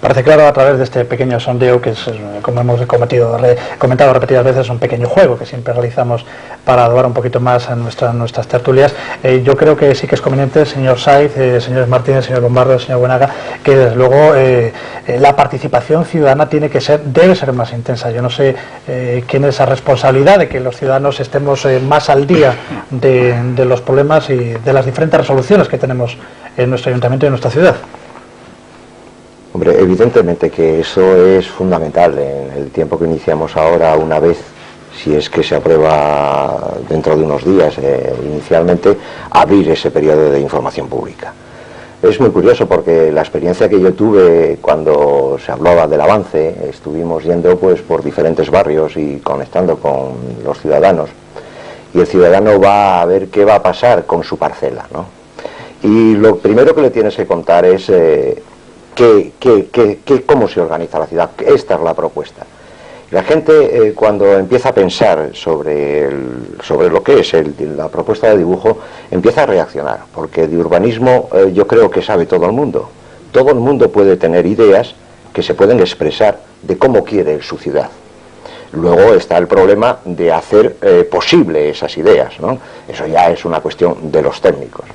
Parece claro a través de este pequeño sondeo, que es, como hemos comentado repetidas veces, un pequeño juego que siempre realizamos para adobar un poquito más a nuestras tertulias. Yo creo que sí que es conveniente, señor Saiz, señores Martínez, señor Lombardo, señor Buenaga, que desde luego la participación ciudadana debe ser más intensa. Yo no sé quién es esa responsabilidad de que los ciudadanos estemos más al día de los problemas y de las diferentes resoluciones que tenemos en nuestro ayuntamiento y en nuestra ciudad. Hombre, evidentemente que eso es fundamental en el tiempo que iniciamos ahora, una vez, si es que se aprueba dentro de unos días inicialmente, abrir ese periodo de información pública. Es muy curioso porque la experiencia que yo tuve cuando se hablaba del avance, estuvimos yendo pues por diferentes barrios y conectando con los ciudadanos, y el ciudadano va a ver qué va a pasar con su parcela, ¿no? Y lo primero que le tienes que contar es cómo se organiza la ciudad. Esta es la propuesta. La gente cuando empieza a pensar sobre lo que es la propuesta de dibujo, empieza a reaccionar, porque de urbanismo yo creo que sabe todo el mundo. Todo el mundo puede tener ideas que se pueden expresar de cómo quiere su ciudad. Luego está el problema de hacer posible esas ideas, ¿no? Eso ya es una cuestión de los técnicos.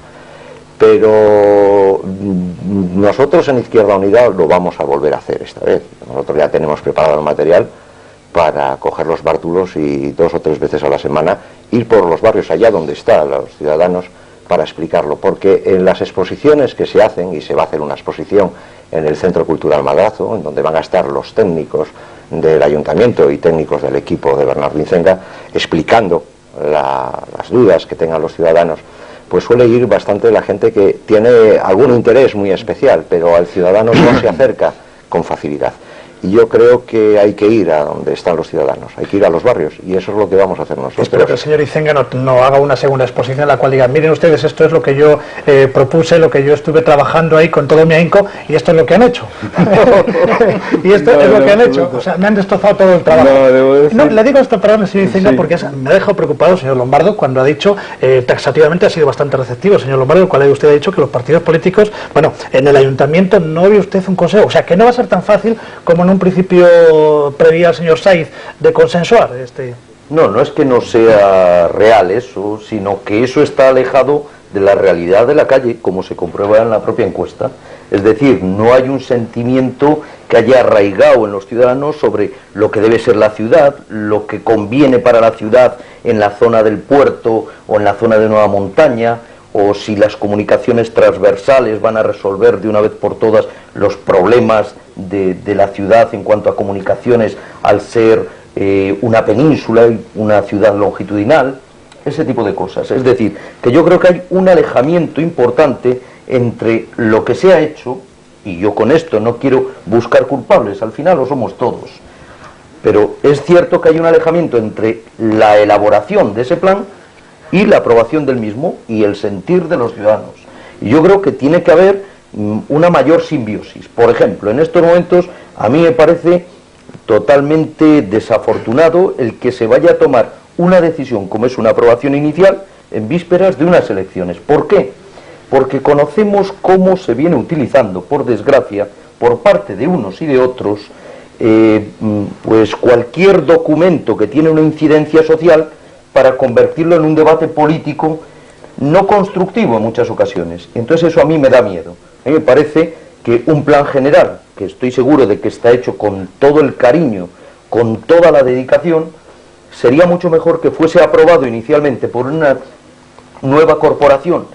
Pero nosotros en Izquierda Unida lo vamos a volver a hacer esta vez. Nosotros ya tenemos preparado el material para coger los bártulos y 2 o 3 veces a la semana ir por los barrios allá donde están los ciudadanos para explicarlo, porque en las exposiciones que se hacen, y se va a hacer una exposición en el Centro Cultural Madrazo, en donde van a estar los técnicos del ayuntamiento y técnicos del equipo de Bernardo Incenga explicando las dudas que tengan los ciudadanos, pues suele ir bastante la gente que tiene algún interés muy especial, pero al ciudadano no se acerca con facilidad. Y yo creo que hay que ir a donde están los ciudadanos, hay que ir a los barrios, y eso es lo que vamos a hacer nosotros. Espero que el señor Incenga no haga una segunda exposición en la cual diga, miren ustedes, esto es lo que yo propuse, lo que yo estuve trabajando ahí con todo mi ahínco, y esto es lo que han hecho. Y esto es lo que han hecho. O sea, me han destrozado todo el trabajo. No, le digo esto, perdón, señor Incenga, porque me ha dejado preocupado el señor Lombardo cuando ha dicho, taxativamente ha sido bastante receptivo el señor Lombardo, el cual usted ha dicho que los partidos políticos, bueno, en el ayuntamiento no ve usted un consejo, o sea, que no va a ser tan fácil como en un principio prevía el señor Saiz de consensuar este. No es que no sea real eso, sino que eso está alejado de la realidad de la calle, como se comprueba en la propia encuesta. Es decir, no hay un sentimiento que haya arraigado en los ciudadanos sobre lo que debe ser la ciudad, lo que conviene para la ciudad en la zona del puerto o en la zona de Nueva Montaña, o si las comunicaciones transversales van a resolver de una vez por todas los problemas de la ciudad en cuanto a comunicaciones al ser una península y una ciudad longitudinal, ese tipo de cosas. Es decir, que yo creo que hay un alejamiento importante entre lo que se ha hecho, y yo con esto no quiero buscar culpables, al final lo somos todos, pero es cierto que hay un alejamiento entre la elaboración de ese plan y la aprobación del mismo y el sentir de los ciudadanos. Y yo creo que tiene que haber una mayor simbiosis. Por ejemplo, en estos momentos a mí me parece totalmente desafortunado el que se vaya a tomar una decisión como es una aprobación inicial en vísperas de unas elecciones. ¿Por qué? Porque conocemos cómo se viene utilizando, por desgracia, por parte de unos y de otros, pues cualquier documento que tiene una incidencia social para convertirlo en un debate político no constructivo en muchas ocasiones. Entonces eso a mí me da miedo. A mí me parece que un plan general, que estoy seguro de que está hecho con todo el cariño, con toda la dedicación, sería mucho mejor que fuese aprobado inicialmente por una nueva corporación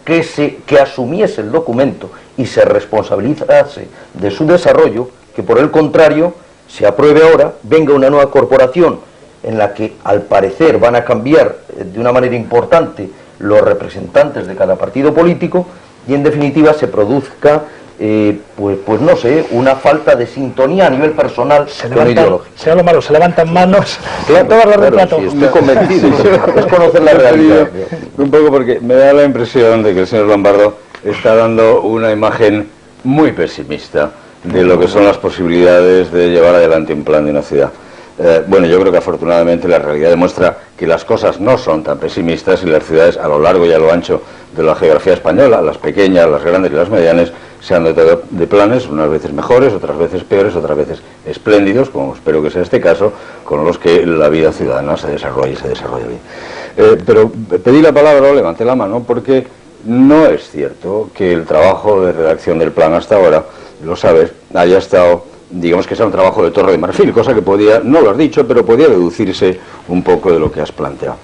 que asumiese el documento y se responsabilizase de su desarrollo, que por el contrario se apruebe ahora, venga una nueva corporación en la que al parecer van a cambiar de una manera importante los representantes de cada partido político y en definitiva se produzca pues no sé, una falta de sintonía a nivel personal con ideológico. Señor Lombardo, se levantan manos, claro, sí, estoy convencido, es conocer la realidad. Un poco porque me da la impresión de que el señor Lombardo está dando una imagen muy pesimista de lo que son las posibilidades de llevar adelante un plan de una ciudad. Bueno, yo creo que afortunadamente la realidad demuestra que las cosas no son tan pesimistas y las ciudades a lo largo y a lo ancho de la geografía española, las pequeñas, las grandes y las medianas, se han dotado de planes, unas veces mejores, otras veces peores, otras veces espléndidos, como espero que sea este caso, con los que la vida ciudadana se desarrolla bien. Pero pedí la palabra o levanté la mano porque no es cierto que el trabajo de redacción del plan hasta ahora, lo sabes, haya estado, digamos que sea un trabajo de Torre de Marfil, cosa que podía, no lo has dicho, pero podía deducirse un poco de lo que has planteado.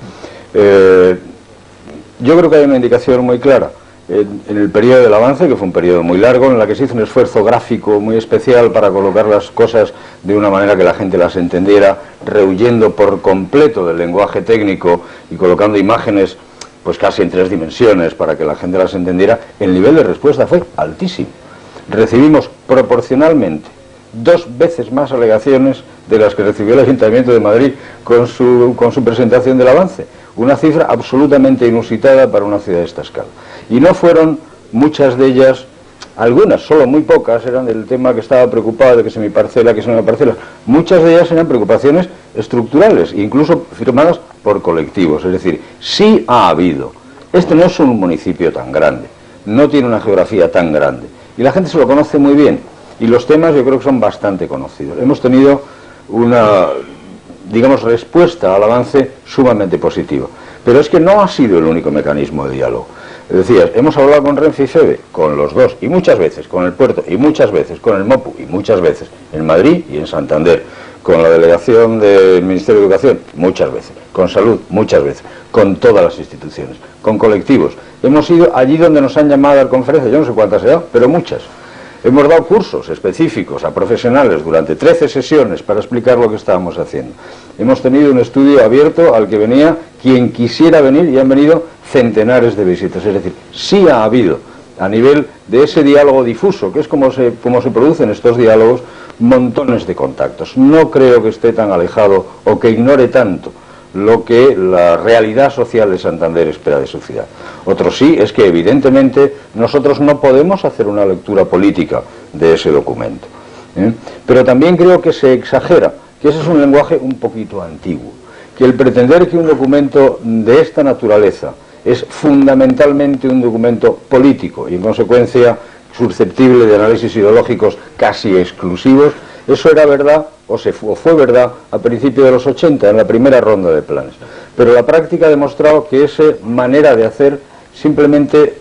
Yo creo que hay una indicación muy clara. En el periodo del avance, que fue un periodo muy largo, en la que se hizo un esfuerzo gráfico muy especial para colocar las cosas de una manera que la gente las entendiera, rehuyendo por completo del lenguaje técnico y colocando imágenes pues casi en 3 dimensiones para que la gente las entendiera, el nivel de respuesta fue altísimo. Recibimos proporcionalmente 2 veces más alegaciones de las que recibió el Ayuntamiento de Madrid con su presentación del avance. Una cifra absolutamente inusitada para una ciudad de esta escala. Y no fueron muchas de ellas, algunas, solo muy pocas, eran del tema que estaba preocupado, de que se me parcela, que se me parcela. Muchas de ellas eran preocupaciones estructurales, incluso firmadas por colectivos. Es decir, sí ha habido. Este no es un municipio tan grande, no tiene una geografía tan grande. Y la gente se lo conoce muy bien. Y los temas yo creo que son bastante conocidos. Hemos tenido una, digamos, respuesta al avance sumamente positiva. Pero es que no ha sido el único mecanismo de diálogo. Decías, hemos hablado con Renfe y FEVE, con los dos, y muchas veces, con el puerto, y muchas veces, con el MOPU, y muchas veces, en Madrid y en Santander, con la delegación del Ministerio de Educación, muchas veces, con Salud, muchas veces, con todas las instituciones, con colectivos. Hemos ido allí donde nos han llamado a la conferencia, yo no sé cuántas he dado, pero muchas. Hemos dado cursos específicos a profesionales durante 13 sesiones para explicar lo que estábamos haciendo. Hemos tenido un estudio abierto al que venía quien quisiera venir y han venido centenares de visitas. Es decir, sí ha habido, a nivel de ese diálogo difuso, que es como se producen estos diálogos, montones de contactos. No creo que esté tan alejado o que ignore tanto lo que la realidad social de Santander espera de su ciudad. Otro sí es que evidentemente nosotros no podemos hacer una lectura política de ese documento. Pero también creo que se exagera, que ese es un lenguaje un poquito antiguo, que el pretender que un documento de esta naturaleza es fundamentalmente un documento político y en consecuencia susceptible de análisis ideológicos casi exclusivos, eso era verdad o fue verdad a principios de los 80, en la primera ronda de planes. Pero la práctica ha demostrado que esa manera de hacer simplemente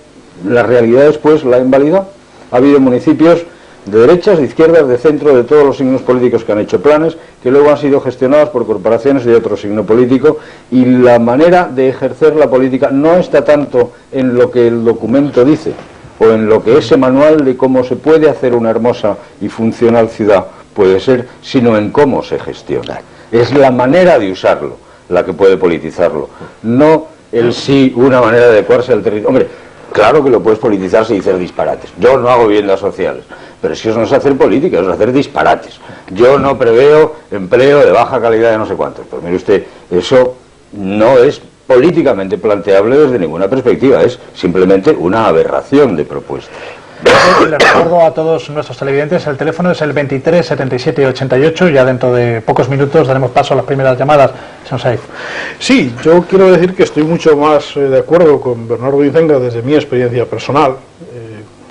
la realidad después la ha invalidado. Ha habido municipios de derechas, de izquierdas, de centro, de todos los signos políticos que han hecho planes, que luego han sido gestionados por corporaciones de otro signo político, y la manera de ejercer la política no está tanto en lo que el documento dice, o en lo que ese manual de cómo se puede hacer una hermosa y funcional ciudad puede ser, sino en cómo se gestiona. Es la manera de usarlo la que puede politizarlo, no el sí, una manera de adecuarse al territorio. Hombre, claro que lo puedes politizar si dices disparates. Yo no hago viviendas sociales, pero si eso no es hacer política, eso es hacer disparates. Yo no preveo empleo de baja calidad de no sé cuántos. Pues mire usted, eso no es políticamente planteable desde ninguna perspectiva, es simplemente una aberración de propuesta. Les recuerdo a todos nuestros televidentes, el teléfono es el 23 77 88, ya dentro de pocos minutos daremos paso a las primeras llamadas. Señor Saiz. Sí, yo quiero decir que estoy mucho más de acuerdo con Bernardo Incenga desde mi experiencia personal,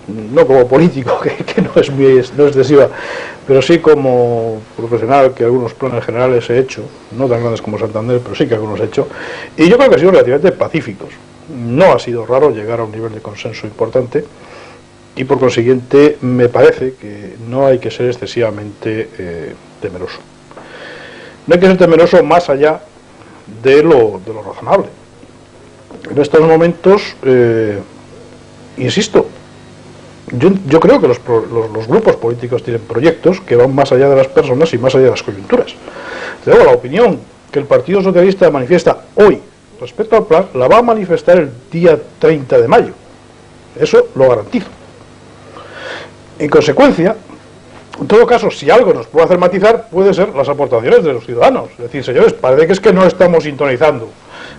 no como político, que no es excesiva, pero sí como profesional, que algunos planes generales he hecho, no tan grandes como Santander, pero sí que algunos he hecho, y yo creo que han sido relativamente pacíficos. No ha sido raro llegar a un nivel de consenso importante, y por consiguiente me parece que no hay que ser excesivamente temeroso. No hay que ser temeroso más allá de lo razonable. En estos momentos, insisto, yo creo que los grupos políticos tienen proyectos que van más allá de las personas y más allá de las coyunturas. Luego, la opinión que el Partido Socialista manifiesta hoy respecto al plan la va a manifestar el día 30 de mayo. Eso lo garantizo. En consecuencia, en todo caso, si algo nos puede hacer matizar, puede ser las aportaciones de los ciudadanos. Es decir, señores, parece que es que no estamos sintonizando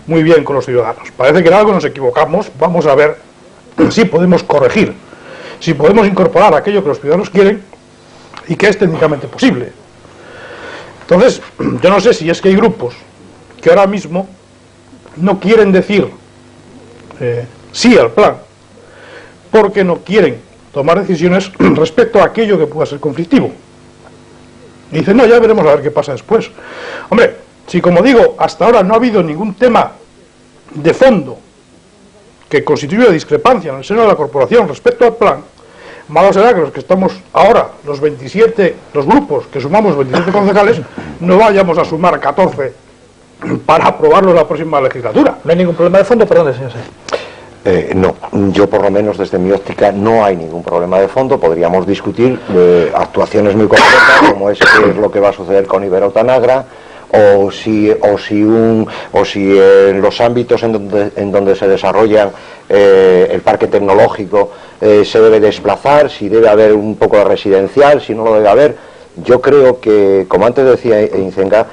muy bien con los ciudadanos. Parece que en algo nos equivocamos. Vamos a ver si podemos corregir, si podemos incorporar aquello que los ciudadanos quieren y que es técnicamente posible. Entonces, yo no sé si es que hay grupos que ahora mismo no quieren decir sí al plan, porque no quieren tomar decisiones respecto a aquello que pueda ser conflictivo. Y dicen, no, ya veremos a ver qué pasa después. Hombre, si como digo, hasta ahora no ha habido ningún tema de fondo que constituya discrepancia en el seno de la corporación respecto al plan, malo será que los que estamos ahora, los grupos que sumamos 27 concejales, no vayamos a sumar 14 para aprobarlo en la próxima legislatura. ¿No hay ningún problema de fondo? Perdón, señor Saiz. No, yo por lo menos desde mi óptica no hay ningún problema de fondo. Podríamos discutir actuaciones muy concretas, como es qué es lo que va a suceder con Iberotanagra, o si en los ámbitos en donde se desarrollan el parque tecnológico se debe desplazar, si debe haber un poco de residencial, si no lo debe haber. Yo creo que, como antes decía Incenga,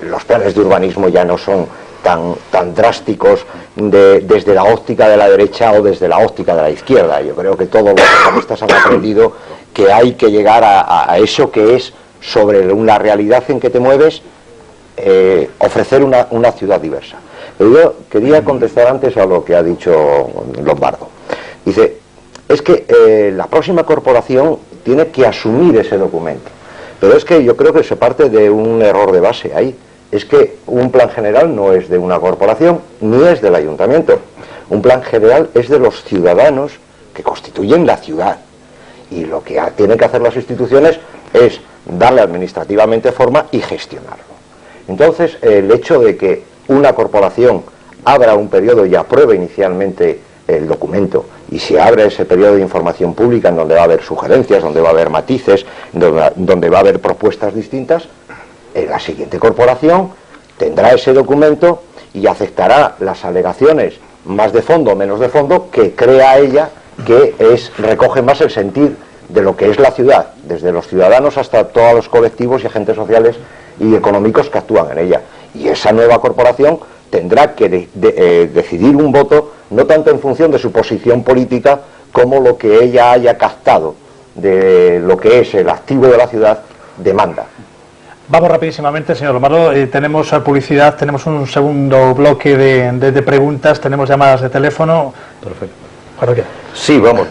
los planes de urbanismo ya no son tan drásticos desde la óptica de la derecha o desde la óptica de la izquierda. Yo creo que todos los economistas han aprendido que hay que llegar a eso que es, sobre la realidad en que te mueves, ofrecer una ciudad diversa. Pero yo quería contestar antes a lo que ha dicho Lombardo. Dice, es que la próxima corporación tiene que asumir ese documento. Pero es que yo creo que se parte de un error de base ahí. Es que un plan general no es de una corporación ni es del ayuntamiento. Un plan general es de los ciudadanos que constituyen la ciudad. Y lo que tienen que hacer las instituciones es darle administrativamente forma y gestionarlo. Entonces, el hecho de que una corporación abra un periodo y apruebe inicialmente el documento, y se abre ese periodo de información pública en donde va a haber sugerencias, donde va a haber matices, donde va a haber propuestas distintas, la siguiente corporación tendrá ese documento y aceptará las alegaciones más de fondo o menos de fondo que crea ella que recoge más el sentir de lo que es la ciudad, desde los ciudadanos hasta todos los colectivos y agentes sociales y económicos que actúan en ella. Y esa nueva corporación tendrá que decidir un voto no tanto en función de su posición política como lo que ella haya captado de lo que es el activo de la ciudad demanda. Vamos rapidísimamente, señor Lombardo. Tenemos publicidad, tenemos un segundo bloque de preguntas, tenemos llamadas de teléfono. Perfecto. ¿Para qué? Sí, vamos,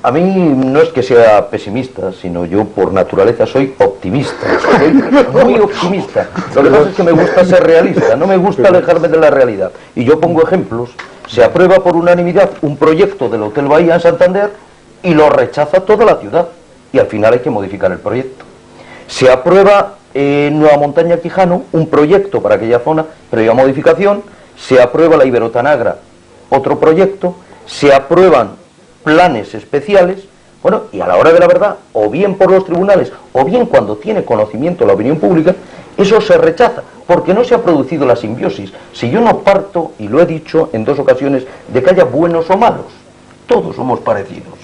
a mí no es que sea pesimista, sino yo por naturaleza soy optimista, soy muy optimista. Lo que pasa es que me gusta ser realista, no me gusta alejarme de la realidad. Y yo pongo ejemplos. Se aprueba por unanimidad un proyecto del Hotel Bahía en Santander y lo rechaza toda la ciudad. Y al final hay que modificar el proyecto. Se aprueba en Nueva Montaña Quijano un proyecto para aquella zona, previa modificación. Se aprueba la Iberotanagra, otro proyecto. Se aprueban planes especiales, bueno, y a la hora de la verdad, o bien por los tribunales, o bien cuando tiene conocimiento la opinión pública, eso se rechaza, porque no se ha producido la simbiosis. Si yo no parto, y lo he dicho en 2 ocasiones, de que haya buenos o malos, todos somos parecidos.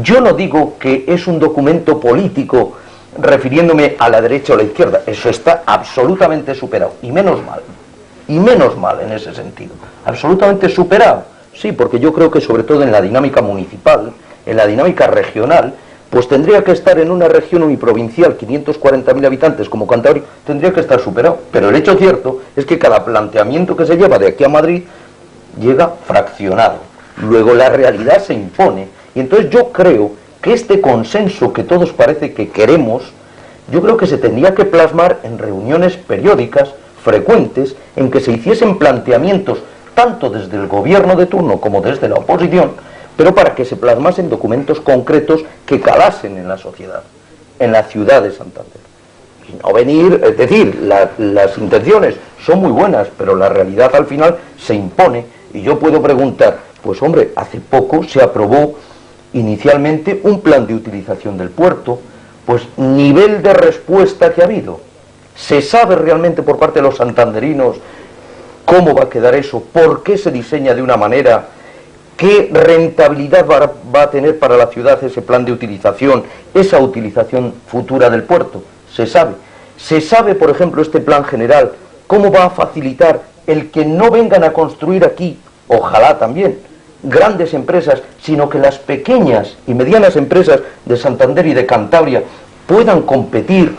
Yo no digo que es un documento político refiriéndome a la derecha o a la izquierda, eso está absolutamente superado, y menos mal en ese sentido, absolutamente superado, sí, porque yo creo que sobre todo en la dinámica municipal, en la dinámica regional, pues tendría que estar en una región uniprovincial, 540.000 habitantes como Cantabria, tendría que estar superado, pero el hecho cierto es que cada planteamiento que se lleva de aquí a Madrid llega fraccionado, luego la realidad se impone, y entonces yo creo que este consenso que todos parece que queremos, yo creo que se tendría que plasmar en reuniones periódicas, frecuentes, en que se hiciesen planteamientos tanto desde el gobierno de turno como desde la oposición, pero para que se plasmasen documentos concretos que calasen en la sociedad, en la ciudad de Santander. Y no venir, es decir, las intenciones son muy buenas, pero la realidad al final se impone, y yo puedo preguntar, pues hombre, hace poco se aprobó inicialmente un plan de utilización del puerto, pues nivel de respuesta que ha habido. ¿Se sabe realmente por parte de los santanderinos cómo va a quedar eso? ¿Por qué se diseña de una manera? ¿Qué rentabilidad va a tener para la ciudad ese plan de utilización, esa utilización futura del puerto? Se sabe. Se sabe, por ejemplo, este plan general, cómo va a facilitar el que no vengan a construir aquí, ojalá también, grandes empresas, sino que las pequeñas y medianas empresas de Santander y de Cantabria puedan competir,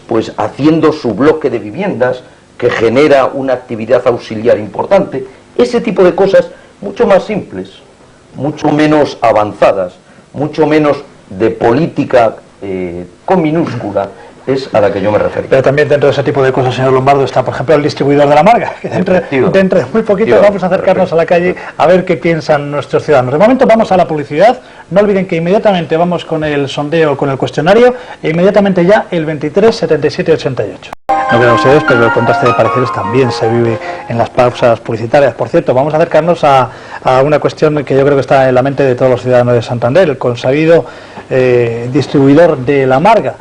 pues haciendo su bloque de viviendas, que genera una actividad auxiliar importante. Ese tipo de cosas mucho más simples, mucho menos avanzadas, mucho menos de política con minúscula, es a la que yo me refería. Pero también dentro de ese tipo de cosas, señor Lombardo, está, por ejemplo, el distribuidor de la Marga, que dentro de muy poquito vamos a acercarnos a la calle a ver qué piensan nuestros ciudadanos. De momento vamos a la publicidad. No olviden que inmediatamente vamos con el sondeo, con el cuestionario, e inmediatamente ya el 23 77 88. No quedan ustedes, pero el contraste de pareceres también se vive en las pausas publicitarias. Por cierto, vamos a acercarnos a una cuestión que yo creo que está en la mente de todos los ciudadanos de Santander, el consabido distribuidor de la Marga.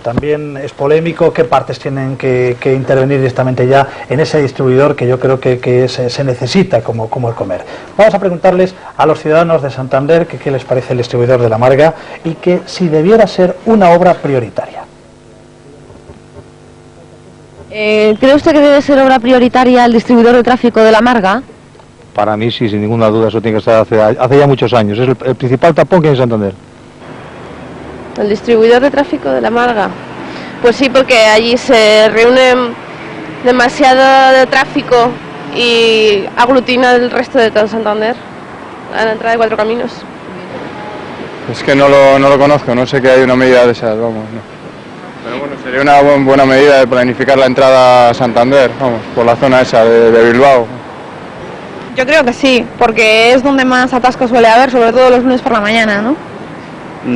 También es polémico qué partes tienen que intervenir directamente ya en ese distribuidor que yo creo que se necesita como el comer. Vamos a preguntarles a los ciudadanos de Santander qué les parece el distribuidor de la Marga y que si debiera ser una obra prioritaria. ¿Cree usted que debe ser obra prioritaria el distribuidor de tráfico de la Marga? Para mí sí, sin ninguna duda, eso tiene que estar hace ya muchos años. Es el principal tapón que hay en Santander. El distribuidor de tráfico de la Marga. Pues sí, porque allí se reúne demasiado tráfico y aglutina el resto de todo Santander, a la entrada de Cuatro Caminos. Es que no lo conozco, no sé que hay una medida de esas, vamos. No. Pero bueno, sería una buena medida de planificar la entrada a Santander, vamos, por la zona esa de Bilbao. Yo creo que sí, porque es donde más atasco suele haber, sobre todo los lunes por la mañana, ¿no?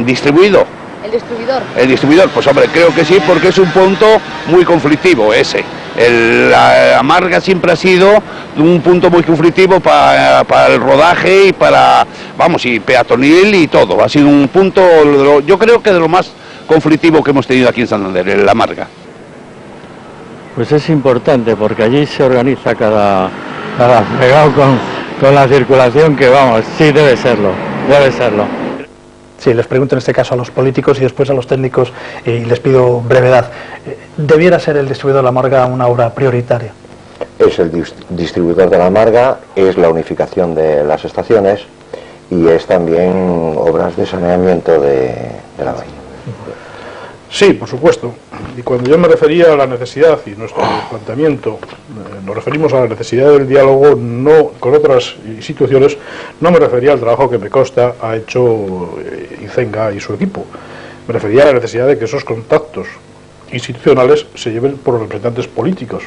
¿Distribuido? ¿El distribuidor? El distribuidor, pues hombre, creo que sí, porque es un punto muy conflictivo ese. La Marga siempre ha sido un punto muy conflictivo para el rodaje y para, vamos, y peatonil y todo. Ha sido un punto, yo creo que de lo más conflictivo que hemos tenido aquí en Santander, la Marga. Pues es importante porque allí se organiza cada pegado con la circulación que, vamos, sí debe serlo. Sí, les pregunto en este caso a los políticos y después a los técnicos y les pido brevedad. ¿Debiera ser el distribuidor de la Marga una obra prioritaria? Es el distribuidor de la Marga, es la unificación de las estaciones y es también obras de saneamiento de la bahía. Sí, por supuesto. Y cuando yo me refería a la necesidad y nuestro planteamiento, nos referimos a la necesidad del diálogo no con otras instituciones, no me refería al trabajo que me consta ha hecho Icenga y su equipo. Me refería a la necesidad de que esos contactos institucionales se lleven por los representantes políticos.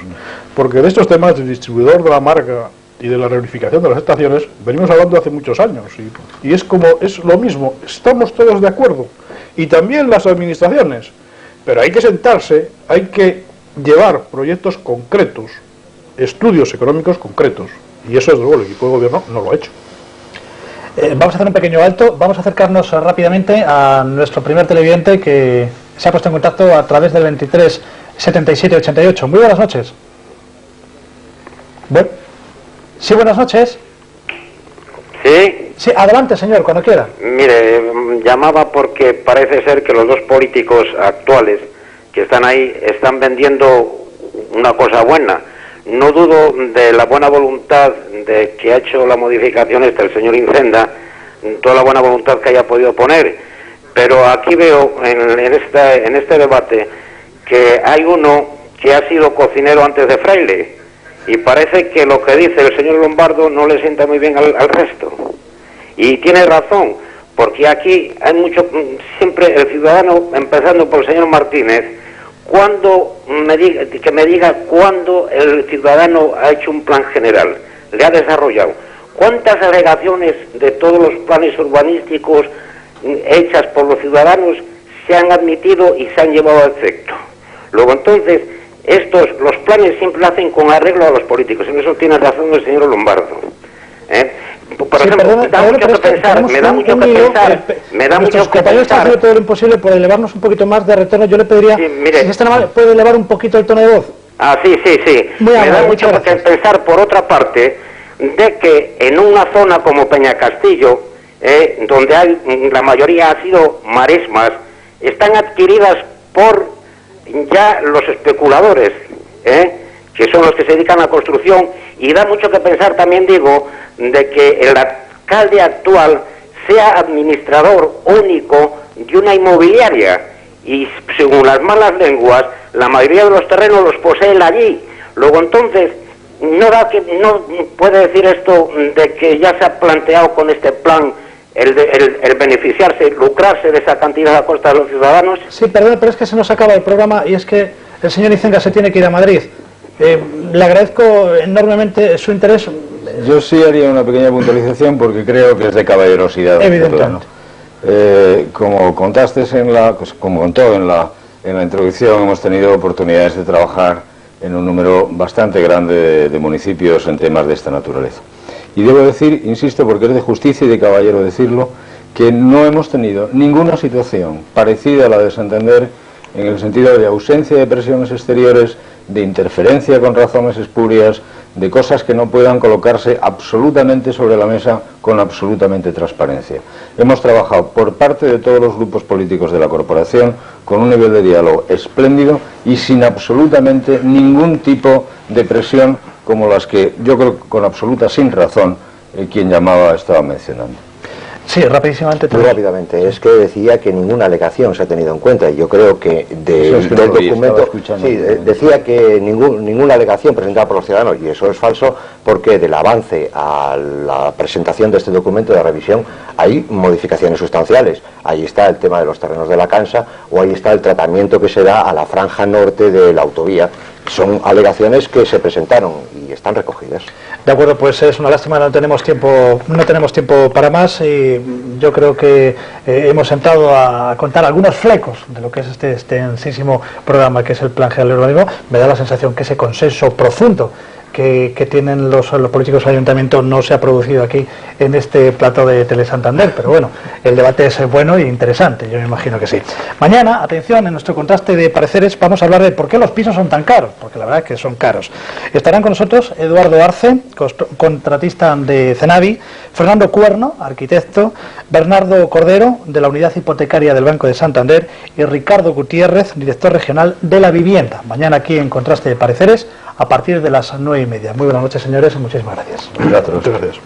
Porque de estos temas del distribuidor de la Marga y de la reunificación de las estaciones venimos hablando hace muchos años. Y es lo mismo, estamos todos de acuerdo. Y también las administraciones, pero hay que sentarse, hay que llevar proyectos concretos, estudios económicos concretos, y eso desde luego el equipo de gobierno no lo ha hecho. Vamos a hacer un pequeño alto, vamos a acercarnos rápidamente a nuestro primer televidente que se ha puesto en contacto a través del 23 77 88. Muy buenas noches. Sí, buenas noches. ¿Sí? Sí, adelante, señor, cuando quiera. Mire, llamaba porque parece ser que los dos políticos actuales que están ahí están vendiendo una cosa buena. No dudo de la buena voluntad de que ha hecho la modificación esta el señor Incenda, toda la buena voluntad que haya podido poner, pero aquí veo en este debate que hay uno que ha sido cocinero antes de fraile, y parece que lo que dice el señor Lombardo no le sienta muy bien al resto. Y tiene razón, porque aquí hay mucho, siempre el ciudadano, empezando por el señor Martínez, que me diga cuándo el ciudadano ha hecho un plan general, le ha desarrollado. ¿Cuántas alegaciones de todos los planes urbanísticos hechas por los ciudadanos se han admitido y se han llevado a efecto? Luego entonces, los planes siempre lo hacen con arreglo a los políticos, en eso tiene razón el señor Lombardo. Por ejemplo, me da mucho que pensar, me da mucho que pensar. Nuestros compañeros están haciendo todo lo imposible por elevarnos un poquito más de retorno. Yo le pediría, si es tan amable, ¿puede elevar un poquito el tono de voz? Ah, sí. Me da mucho que pensar, por otra parte, de que en una zona como Peñacastillo, donde hay la mayoría ha sido maresmas, están adquiridas por ya los especuladores, que son los que se dedican a la construcción, y da mucho que pensar también, digo, de que el alcalde actual sea administrador único de una inmobiliaria, y según las malas lenguas, la mayoría de los terrenos los posee él allí. Luego entonces, no puede decir esto de que ya se ha planteado con este plan el beneficiarse, lucrarse de esa cantidad a costa de los ciudadanos. Sí, perdón, pero es que se nos acaba el programa y es que el señor Icenga se tiene que ir a Madrid. Le agradezco enormemente su interés. Yo sí haría una pequeña puntualización porque creo que es de caballerosidad. Evidentemente. Como contaste como contó en la introducción, hemos tenido oportunidades de trabajar en un número bastante grande de municipios en temas de esta naturaleza. Y debo decir, insisto, porque es de justicia y de caballero decirlo, que no hemos tenido ninguna situación parecida a la de Santander en el sentido de ausencia de presiones exteriores, de interferencia con razones espurias, de cosas que no puedan colocarse absolutamente sobre la mesa con absolutamente transparencia. Hemos trabajado por parte de todos los grupos políticos de la corporación con un nivel de diálogo espléndido y sin absolutamente ningún tipo de presión como las que yo creo con absoluta sin razón quien llamaba estaba mencionando. Sí, rapidísimamente. Muy rápidamente, es que decía que ninguna alegación se ha tenido en cuenta. Yo creo que del documento, decía que ninguna alegación presentada por los ciudadanos, y eso es falso, porque del avance a la presentación de este documento de revisión hay modificaciones sustanciales. Ahí está el tema de los terrenos de la Cansa, o ahí está el tratamiento que se da a la franja norte de la autovía. Son alegaciones que se presentaron y están recogidas. De acuerdo, pues es una lástima, no tenemos tiempo para más, y yo creo que hemos entrado a contar algunos flecos de lo que es este extensísimo programa que es el Plan General de Urbanismo. Me da la sensación que ese consenso profundo que tienen los políticos del ayuntamiento no se ha producido aquí en este plato de Telesantander, pero bueno, el debate es bueno e interesante, yo me imagino que sí. Mañana, atención, en nuestro contraste de pareceres vamos a hablar de por qué los pisos son tan caros, porque la verdad es que son caros. Estarán con nosotros Eduardo Arce, contratista de Cenavi, Fernando Cuerno, arquitecto, Bernardo Cordero, de la Unidad Hipotecaria del Banco de Santander, y Ricardo Gutiérrez, director regional de la Vivienda. Mañana aquí en Contraste de Pareceres, a partir de las 9:30. Muy buenas noches, señores, y muchísimas gracias. Gracias. Gracias.